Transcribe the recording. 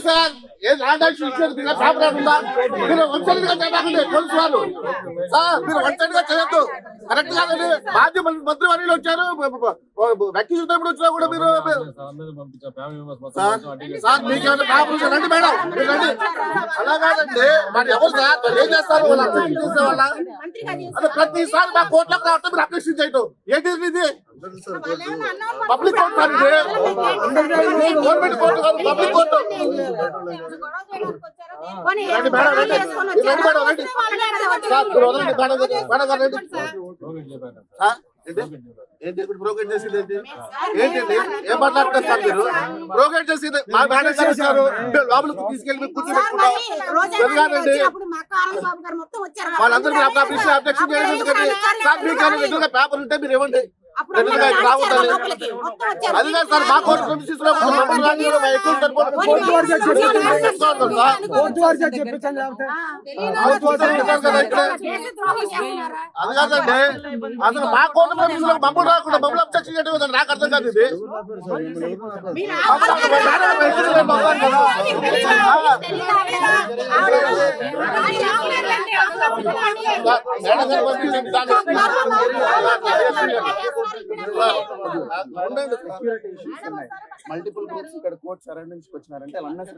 sir ఏం ఆడాల్సి ఇచ్చేది మీరు పేపర్ ఉందా మీరు వంచడిగా చేయకండి పోలీసు వాళ్ళు సార్ మీరు వంచడిగా చేయొద్దు కరెక్ట్ కాదండి మాజీ మంత్రి వర్యులు వచ్చారు వ్యక్తి చూసినప్పుడు వచ్చినా కూడా మీరు సార్ మీకు ఏమైనా పేపర్ రండి మేడం మీరు రండి అలా కాదండి మరి ఎవరు సార్ ఏం చేస్తారు వాళ్ళు అప్లికేషన్ చేసే వాళ్ళ అదే ప్రతిసారి మా కోర్టులకు రావటం మీరు అప్లికేషన్ చేయటం ఏంటి ఇది పబ్లిక్ కోర్టు సార్ ఇది గవర్నమెంట్ కోర్టు కాదు పబ్లిక్ కోర్టు రండి మేడం రండి రండి మేడం రండి సార్ మీరు వదలండి మేడం మేడం గారు రండి ఏంటి ప్రోగ్రెట్ చేసింది ఏంటి ఏంటండి ఏం మాట్లాడుతున్నారు సార్ మీరు ప్రోగ్రెట్ చేసింది మా మేడం చేశారు లోపలికి తీసుకెళ్ళి కూర్చోబెట్టుకున్నాం వాళ్ళందరూ మీరు అబ్జెక్షన్ చేయడం ఎందుకంటే సార్ మీకు ఎదురుగా పేపర్ ఉంటే మీరు ఇవ్వండి అది కాదు సార్ మా కోర్టు ప్రెమిసెస్ లో అది కాదండి అసలు మా కోర్టు ప్రెమిసెస్ లో మమ్మల్ని రాకుండా మమ్మల్ని అబ్జెక్షన్ చేయడం నాకు అర్థం కాదు ఇది మల్టిపుల్ గ్రూప్స్ ఇక్కడ కోర్ట్ సరౌండింగ్స్ వచ్చినారంటే